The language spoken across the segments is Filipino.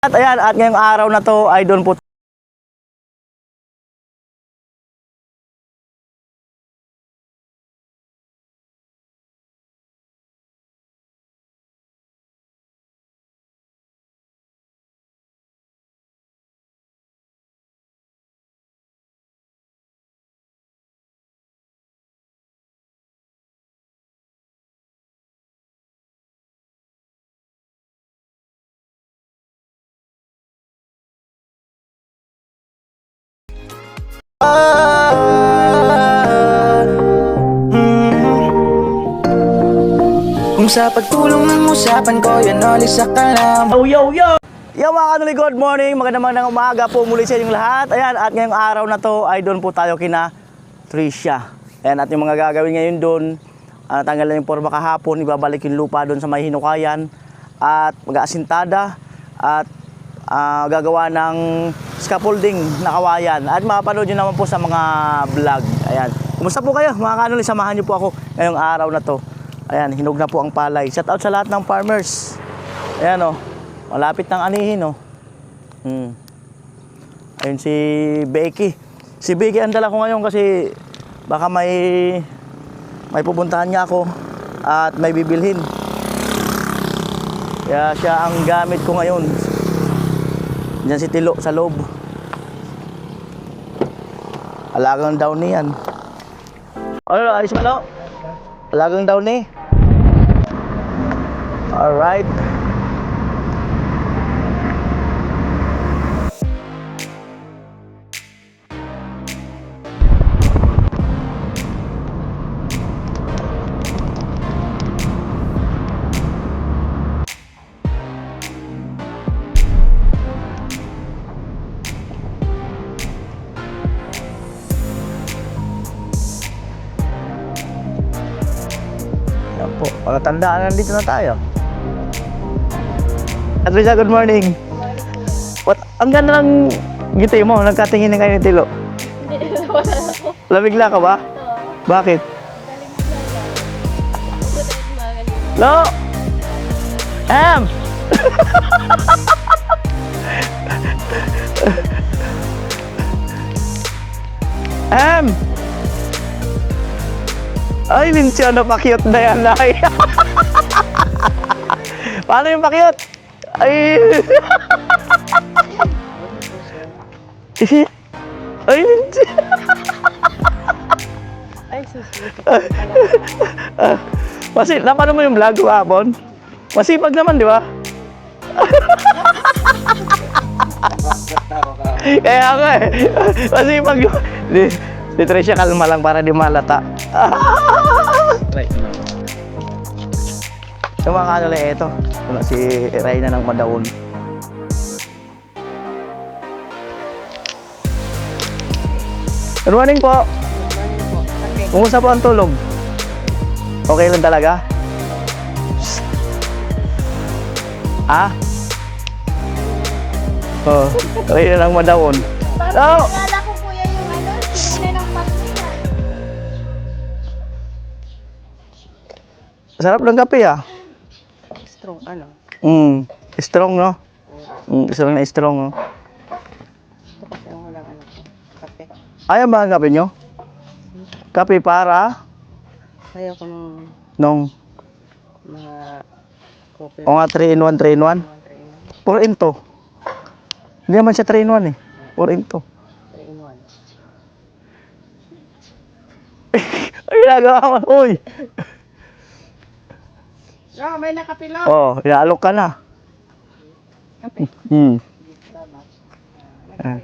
At ayan, at ngayong araw na to ay doon po Kung sa pagtulong ng usapan ko, yan alis sa kalam. Yo! Yo mga kanuli, good morning, magandang umaga po muli sa inyong lahat. Ayan, at ngayong araw na to ay doon po tayo kina Tricia. Ayan, at yung mga gagawin ngayon doon, tanggalan yung porma kahapon, ibabalik yung lupa doon sa may hinukayan, at mag-aasintada, at gagawa ng scaffolding na kawayan. At mapanood nyo naman po sa mga vlog. Ayan, kumusta po kayo mga kanuli, samahan nyo po ako ngayong araw na to. Ayan, hinog na po ang palay. Shout out sa lahat ng farmers. Ayan o, malapit ng anihin o. Ayun si Becky. Si Becky ang dala ko ngayon kasi baka may pupuntahan niya ako at may bibilhin. Kaya siya ang gamit ko ngayon. Diyan si Tilo sa loob. Alagang daw niyan. Ano, ayos mo no? Alagang daw ni. Alright. Yan po, pagkatandaan nandito na tayo. Atricia, good morning. What? Ang ganda ng gitay mo, nagkatingin na kayo ni Tilo. Hindi, wala na ako. Lamigla ka ba? Bakit? Lo! Em! Em! Ay, minsan na pa-cute na yan, ay. Paano yung pa-cute? Ay! Ay, minsan. Ay, susunod. Napanood mo yung vlog ko hapon? Masipag naman, di ba? Kaya nga eh. Masipag yun. Di Tricia, kalma lang para di malata. Right now. So mga kanila, ito. Wala si Reyna ng Madaon. Good morning po. Kumusta po ang tulog? Okay lang talaga? Ha? Oh, Reyna ng Madaon. Parang nalala ko kuya yung sila ng pagkina. Sarap ng kape ah. Strong, ano? Strong no? Strong na strong no? Ito kasi ang walang ano ko. Kape. Ayaw ba ang kape nyo? Kape para? Ayaw ko ng Nung mga coffee. o nga 3 in 1, 3 in 1 4 in 2. Hindi naman siya 3 in 1 eh, 4 in 2. 3 in 1. Ay, ginagawa mo, uy! Oh, may nakapilo. Oh, inaalok ka na. Kape. Ah.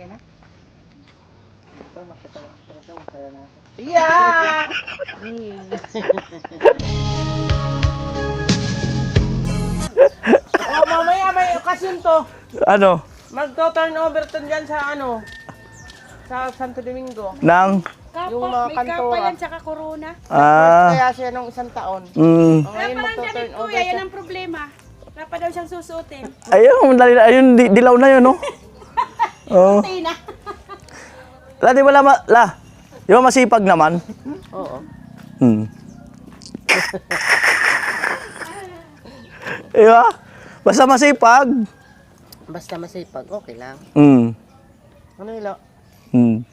Yeah! Oh, mamaya may okasyon to. Ano? Magto-turnover to dyan sa ano? Sa Santo Domingo. Nang? Yung mga kantora. Tsaka corona. Kaya siya nung isang taon. Ngayon magto-turnover Kuya, yan siya. ang problema. Wala pa daw siyang susuotin. Ayun, ayun, dilaw na yun, no? Oh. Tina. La, di ba di ba masipag naman? Oo. Di ba? Basta masipag. Basta masipag, okay lang. Mm. Ano ilo? Mm.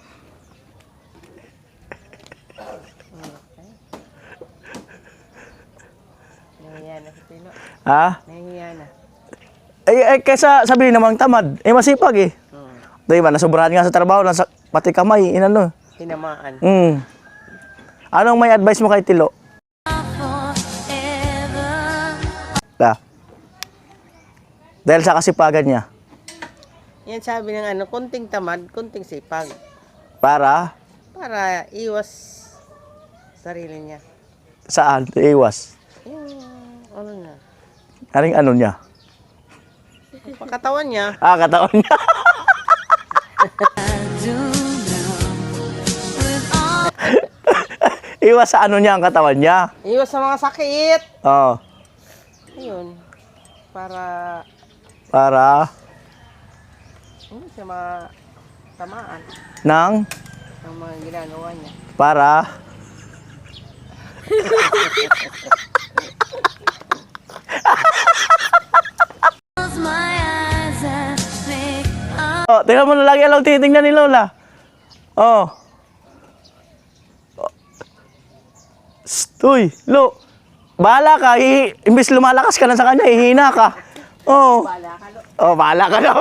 Nahihiya na si Tilo. Ha? Nahihiya na. Kaysa sabihin namang tamad, masipag eh. Hmm. Di ba, nasobrahan nga sa trabaho, nasa, pati kamay, inano. Tinamaan. Mm. Anong may advice mo kay Tilo? Da. Dahil sa kasipagan niya. Yan sabi ng ano, kunting tamad, kunting sipag. Para Para iwas sarili niya. saan? Iwas. Yung ano niya. Aring ano niya? Pagkatawan niya. Katawan niya. Iwas sa ano niya ang katawan niya. Iwas sa mga sakit. Oo. Ayun. Para hindi siya matamaan Nang ng mga ginagawa niya. para tingnan mo na lagi lang titingnan ni Lola. Oh. Uy, Lo. Bahala ka. Imbis lumalakas ka na sa kanya, hihina ka. Oh. Oh, bahala ka daw.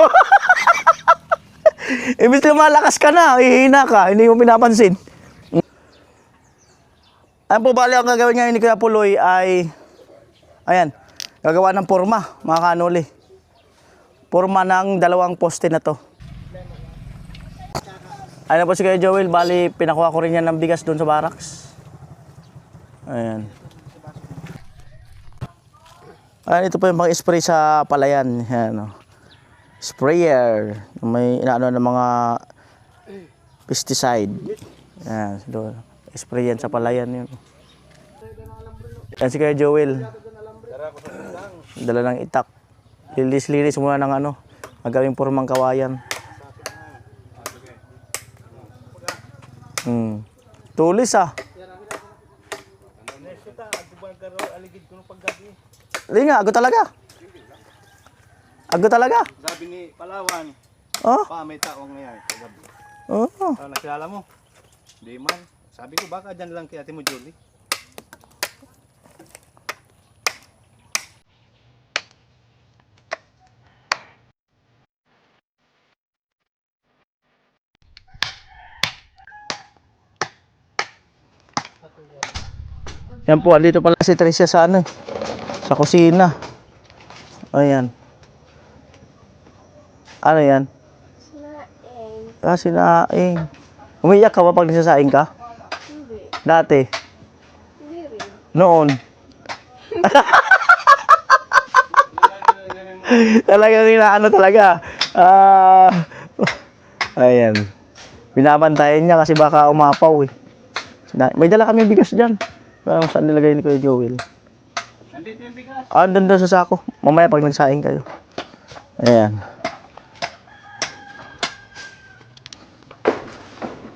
Imbis lumalakas ka na, hihina ka. Hindi mo pinapansin. Ayan po, bali ang gagawin ngayon ni Kuya Puloy ay, ayan, gagawa ng porma, mga kanuli. Porma ng 2 poste na to. Ayan po si Kuya Joel, bali pinakuha ko rin yan ng bigas doon sa barracks. Ayan. Ayan, ito po yung pang-spray sa palayan. Ayan, oh. Sprayer. May inaano ng mga pesticide. Ayan, doon. Spray yan sa palayan yun. Ayan si Kuya Joel. Dala ng itak. Lilis-lilis muna ng ano, magawing pormang kawayan. Tulis ah. Hindi nga, ago talaga. Ago talaga. Sabi ni Palawan, Oh. may taong ngayon. Oh. Nakilala mo? Hindi man. Sabi ko, baka dyan lang kay ate mo, Julie. Yan po, andito pala si Tricia sa ano, sa kusina. Ayan. Ano yan? Sinaing. Umiyak ka ba pag nasasaing ka? Hindi. Dati? Hindi rin. Noon? Talaga ano talaga. Ayan. Binabantayan niya kasi baka umapaw eh. May dala kami bigas dyan. Saan nilagay ni Kuya Joel? Nandito yung bigas. Andun doon sa sako. Mamaya pag nagsaing kayo. Ayan.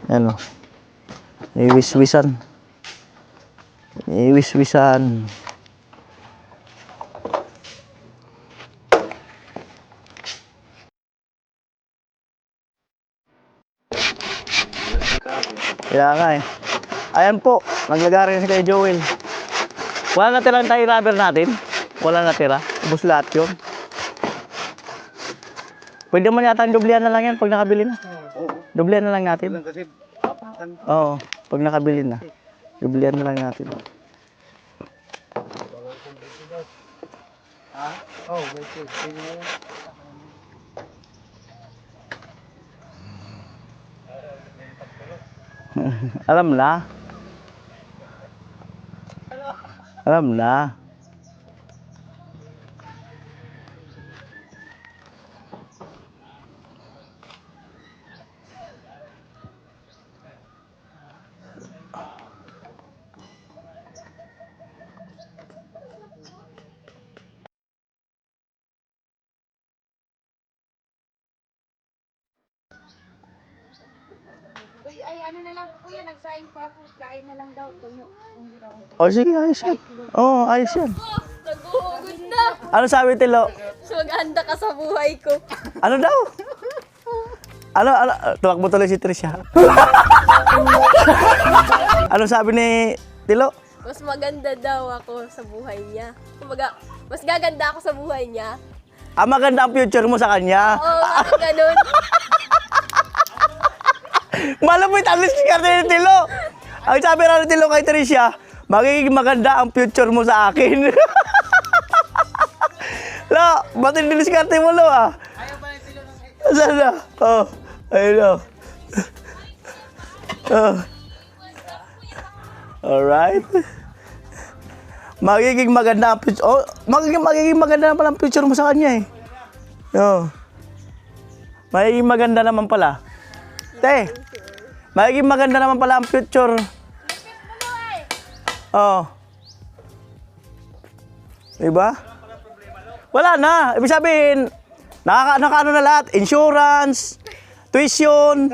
Ano? Iwis-wisan. Iwis-wisan. Kaya nga eh. Ayan po, naglagari na si Kuya Joel. Wala natira ang tie rubber natin. Wala natira. Ubus lahat yun. Pwede mo yata ang dublihan na lang yan pag nakabili na. Dublihan na lang natin. Kasi, Oo, pag nakabili na. Dublihan na lang natin. Alam na. Alam na. Uy, ay ano na lang kuya, nagsaing pa ako. Kain na lang daw. Tuyo. O sige, ayos yan. Oo, ayos yan. Naguhugot na. Ano sabi Tilo? So, maghanda ka sa buhay ko. Ano daw? Ano? Tuwak mo tuloy si Trisha. Ano sabi ni Tilo? Mas maganda daw ako sa buhay niya. Kumbaga, mas gaganda ako sa buhay niya. Maganda ang future mo sa kanya. Oo, bakit ganun? Malapit ang diskarte ni Tilo. Ang sabi raw ni Tilo kay Trisha, magiging maganda ang future mo sa akin. Lo, ba't yung diskarte mo, Lo, ah? Ayaw ba ni Tilo ng Saan na? Oh, ayun na. Oh. Alright. Magiging maganda ang future. Oh, magiging maganda na pala ang future mo sa kanya eh. Oh. Magiging maganda naman pala. Te, magiging maganda naman pala ang future. Oh. Diba? Wala na. Ibig sabihin, nakaano na lahat. Insurance, tuition,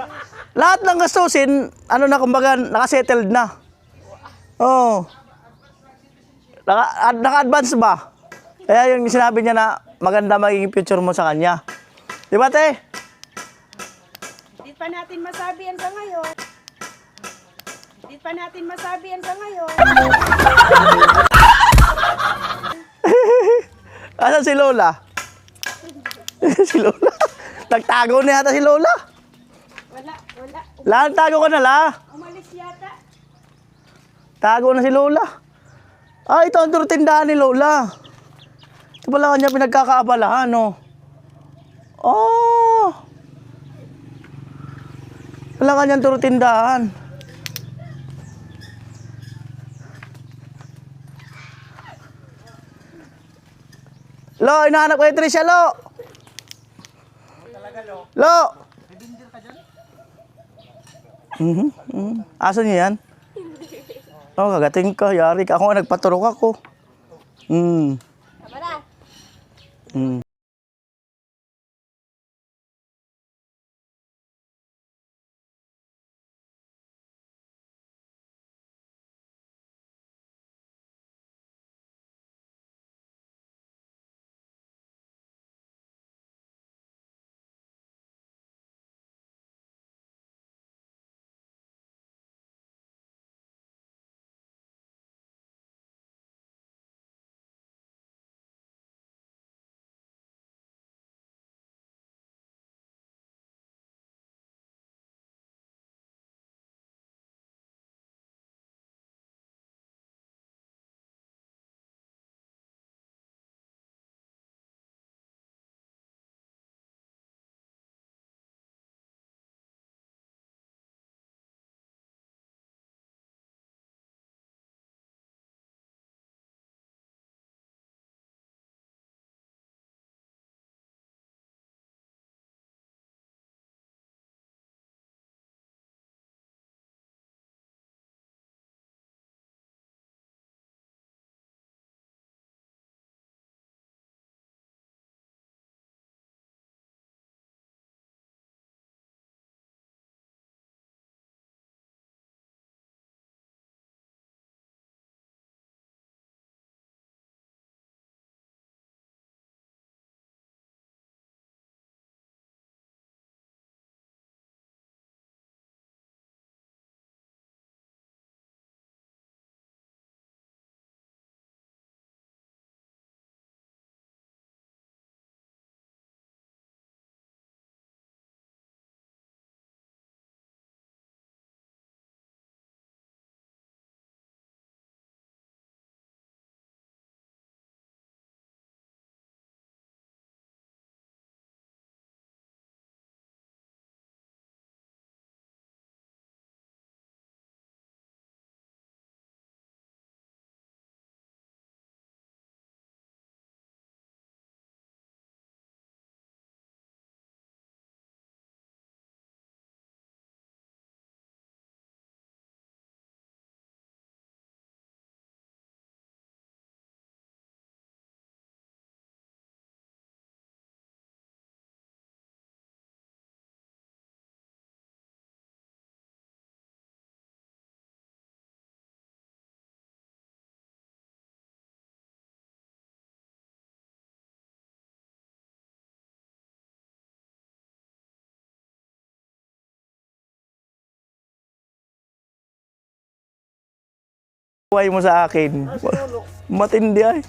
lahat ng gastusin, ano na kumbaga, nakasettled na. Oh. Naka-advance ba? Kaya yung sinabi niya na maganda magiging future mo sa kanya. Di ba, te? Di pa natin masabi yan sa ngayon. Di pa natin masabi yan sa ngayon. Asan si Lola? Si Lola? Nagtago na yata si Lola. Wala. Lahat tago ka na, la. Umalis yata. Tago na si Lola. Ito ang tindahan ni Lola. Ito pala kanya pinagkakaabalahan, no? Oh! Wala kanyang tindahan. Lo, inahanap ko yung Trisha, Lo! Lo! Asan niya yan? Oh, kagating ka, yari ka. Ako nga nagpaturok ako. Tama na. Buhay mo sa akin. Matindi ay.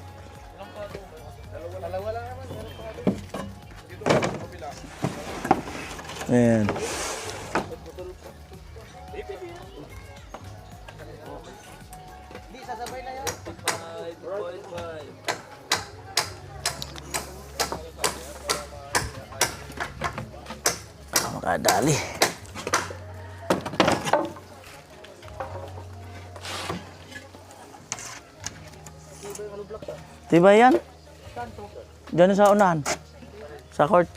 Ayan. Makadali. Diba yan? Diyan sa unahan. Sa court.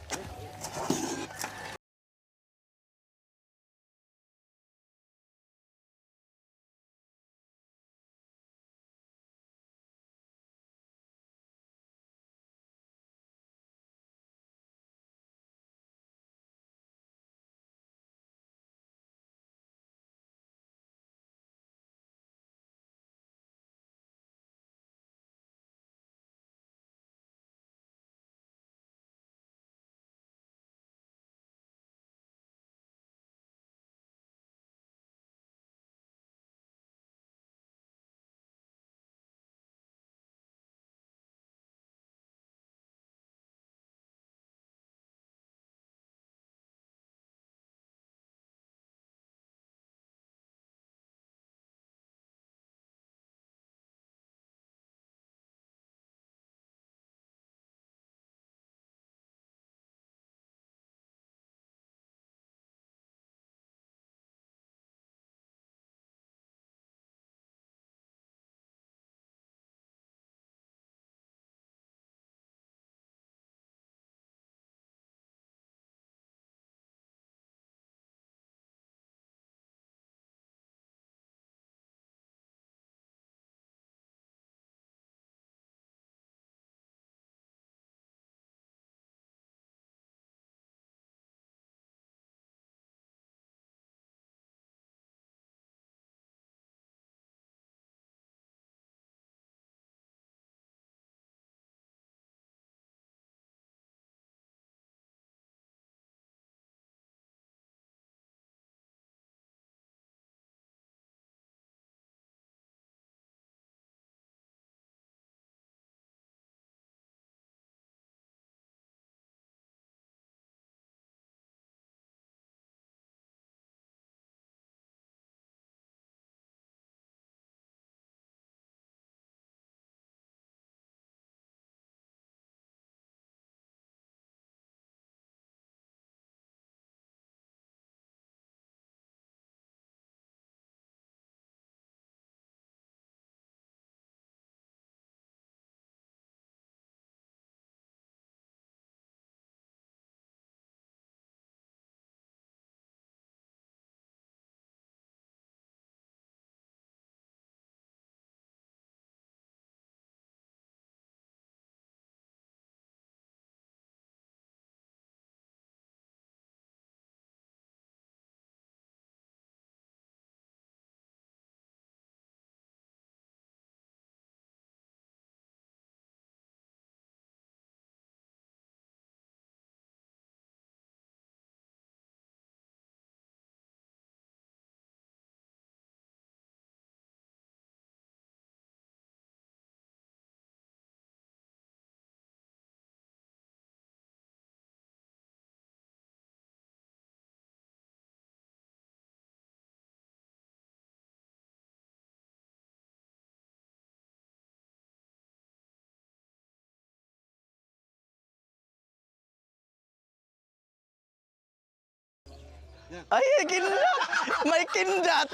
Ay, kindat! May kindat!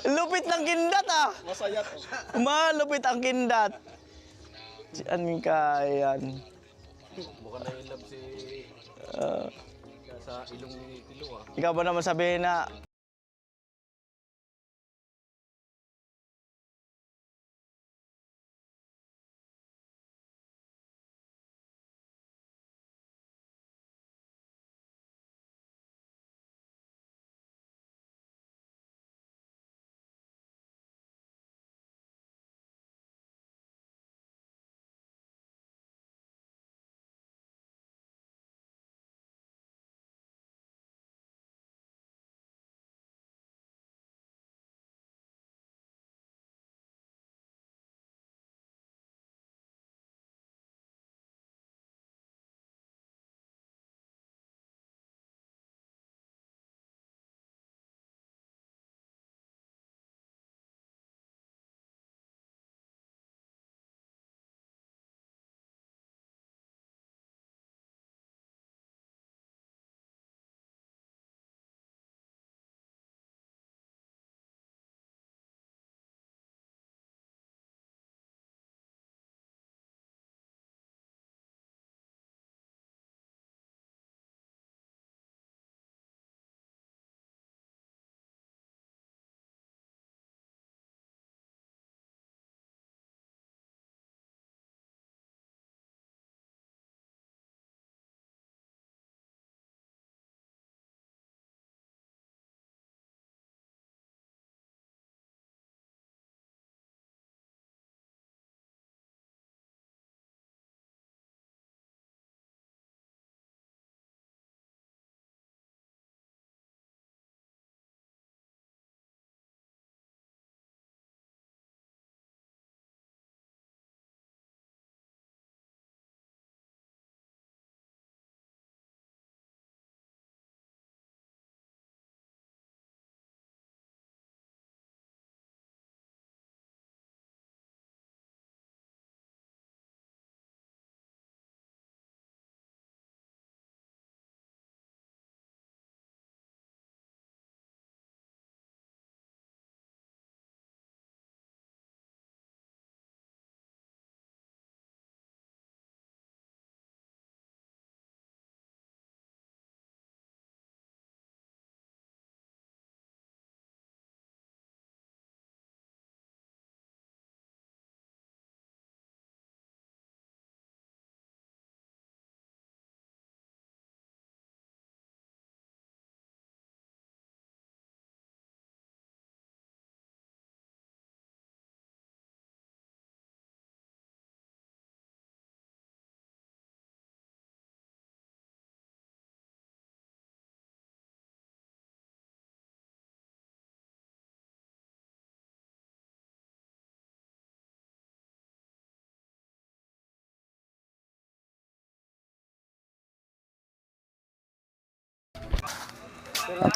Lupit ng kindat ah! Masayat. Malupit ang kindat. Diyan kayan. Mukhang na-inlove si... sa ilong ni Tilo ah. Ikaw ba naman sabihin na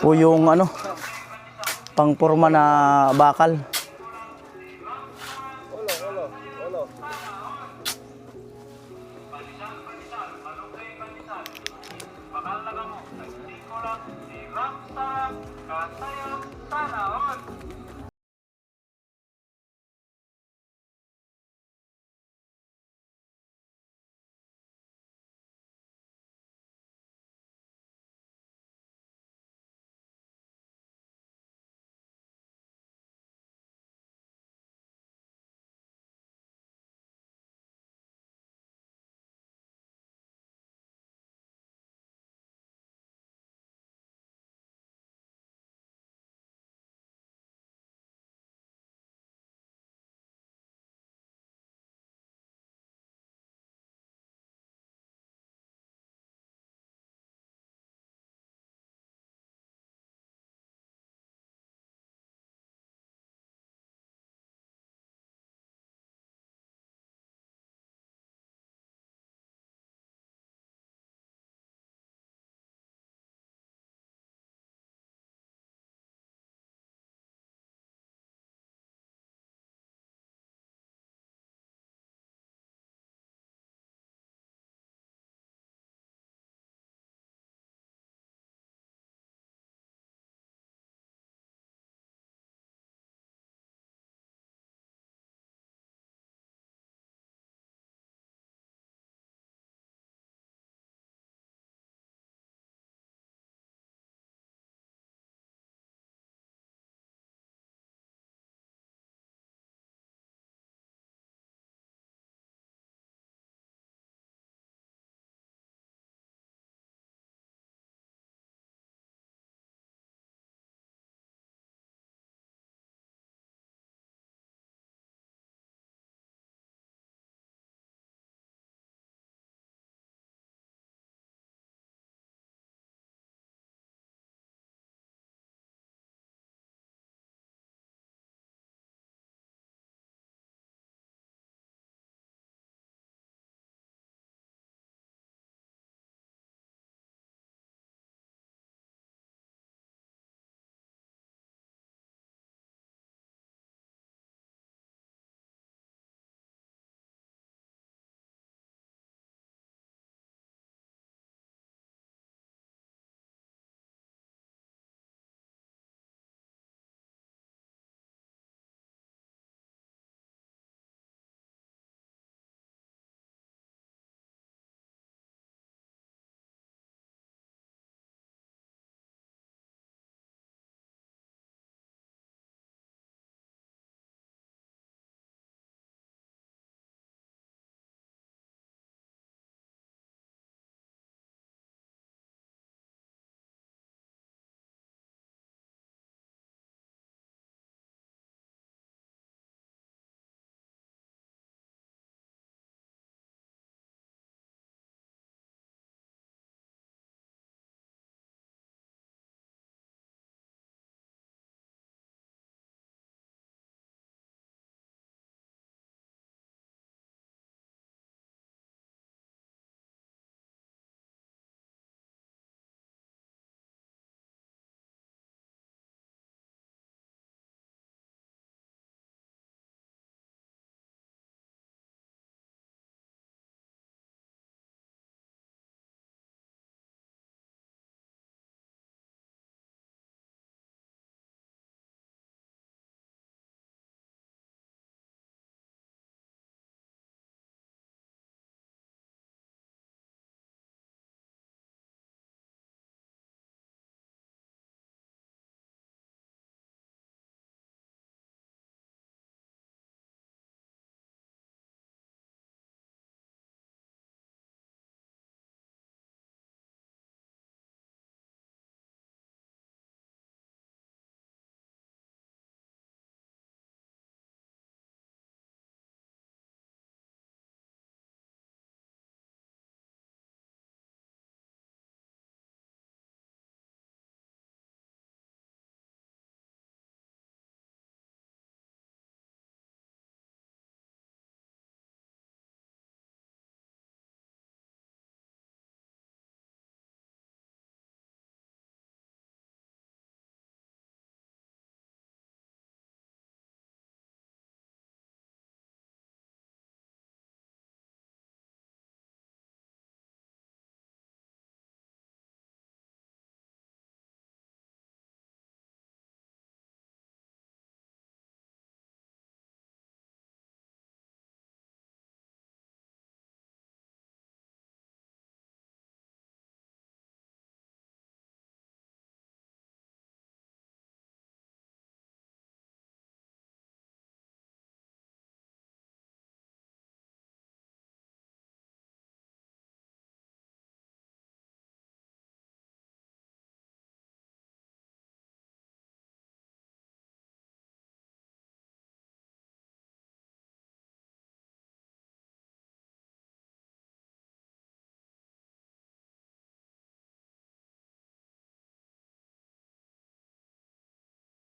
po yung ano, pangporma na bakal.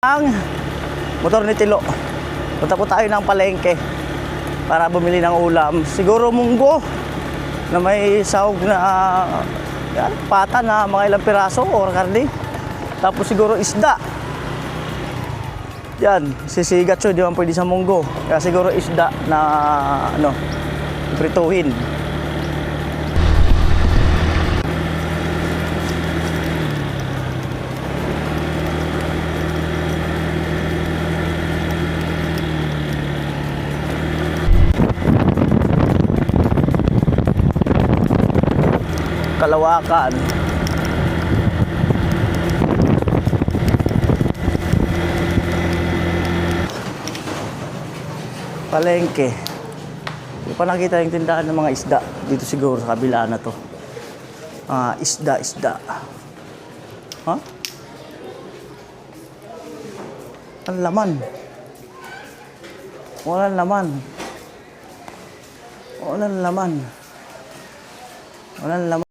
Ang motor ni Tilo. Punta po tayo ng palengke para bumili ng ulam. Siguro munggo na may sahog na yan, pata na mga ilang piraso or karne. Tapos siguro isda. Yan, sisigat siya, di man pwede sa munggo. Kaya siguro isda na ano, prituhin. Kalawakan. Palengke. Hindi pa nakita yung tindahan ng mga isda. Dito siguro sa kabila na to. Isda. Ha? Ang laman. Walang laman. Walang laman. Walang laman.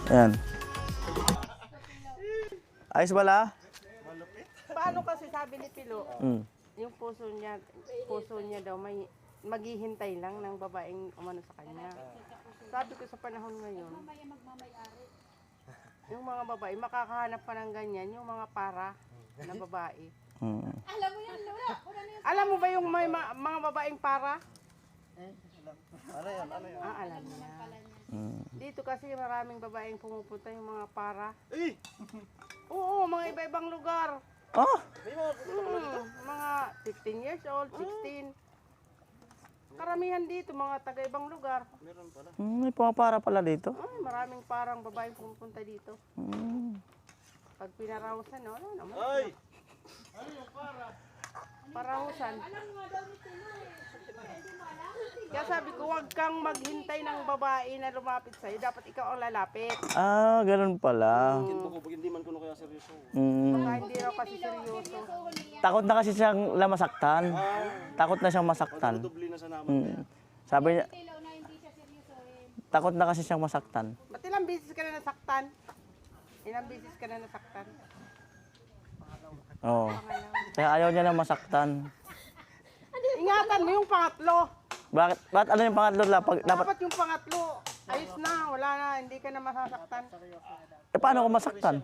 Ayan. Ayos bala? Paano kasi sabi ni Pilo, Mm. yung puso niya daw may maghihintay lang ng babaeng umano sa kanya. Sabi ko sa panahon ngayon, yung mga babae, makakahanap pa ng ganyan, yung mga para na babae. Mm. Alam mo ba yung may mga babaeng para? Alam niya. Mm. Dito kasi maraming babaeng pumupunta yung mga para. Oo, mga iba-ibang lugar. Oh, Mga 15 years old, 16. Karamihan dito, mga taga-ibang lugar. may pumapara pala dito. Ay, maraming parang babaeng pumupunta dito. Mm. Pag pinarawsan, wala naman. Ay! Parahusan. Kaya sabi ko, huwag kang maghintay ng babae na lumapit sa'yo. Dapat ikaw ang lalapit. Ah, ganun pala. Mm. Baka hindi raw kasi seryoso. Takot na kasi siyang masaktan. Takot na siyang masaktan. Mm. Sabi niya, takot na kasi siyang masaktan. Ba't ilang beses ka na nasaktan? Ilang beses ka na nasaktan? Oo. Kaya ayaw niya na masaktan. Ingatan mo yung pangatlo. Bakit? Bakit ano yung pangatlo? Dapat, Dapat yung pangatlo. Ayos na, wala na, hindi ka na masasaktan. paano ko masaktan?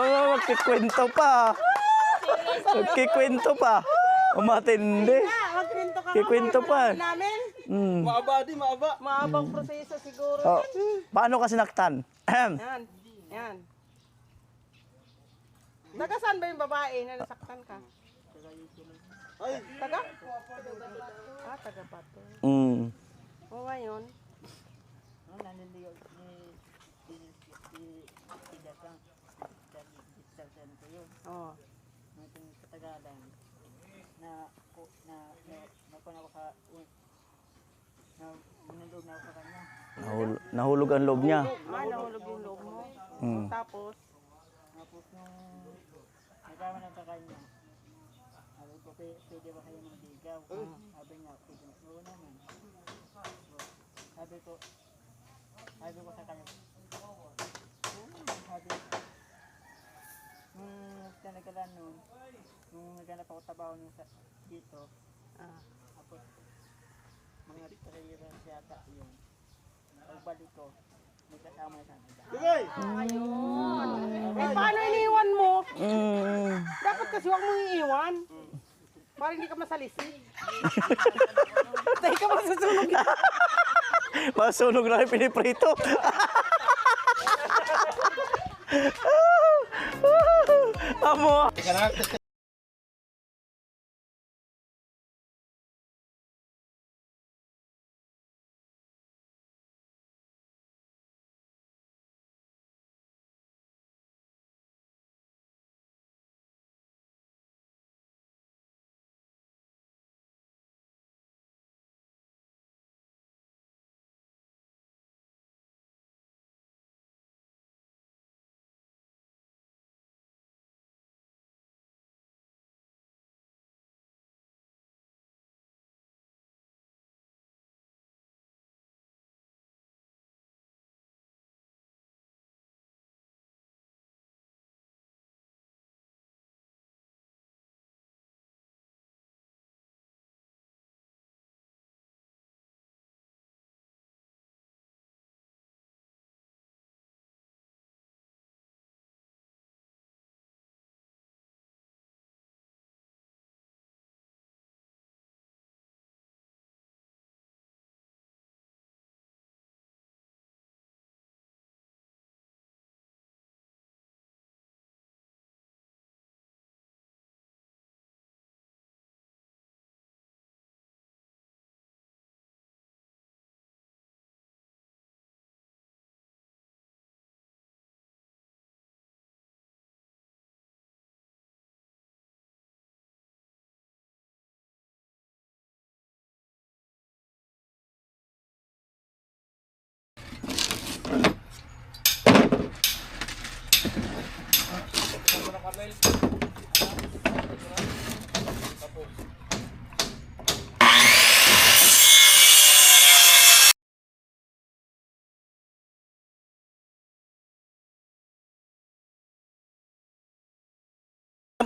Magkikwento pa. Magkikwento pa. Matindi. Magkwento ka Kikwento pa. namin. Mm. Maabang proseso siguro. Oh, paano ka sinaktan? Yan, yan. Taga saan ba yung babae na nasaktan ka? Taga? Taga Bato. Mm. O ngayon, oh. Nahulog ang loob niya. Nahulog yung loob mo. Mm. Tapos, paano iniwan mo? Mm. Dapat kasi huwag mong iiwan. Para hindi ka masalisi. Dahil ka masusunog. Masunog na yung piniprito. Amo.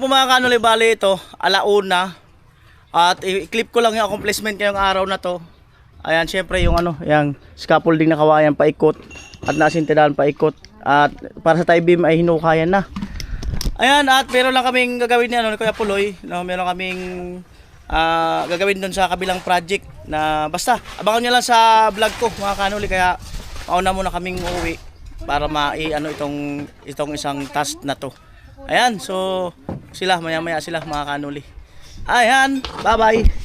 po mga kanuli, bali ito, alauna. At i-clip ko lang yung accomplishment ngayong araw na to. Ayan, syempre yung yung scaffolding na kawayan paikot at nasintidahan paikot. At para sa tie beam ay hinukayan na. Ayan, at meron lang kaming gagawin ni Kuya Puloy. No, meron kaming gagawin doon sa kabilang project na basta abangan nyo lang sa vlog ko mga kanuli, kaya mauna muna kaming uuwi para itong isang task na to. Ayan, so sila maya-maya sila mga kanuli. Ayan, bye-bye.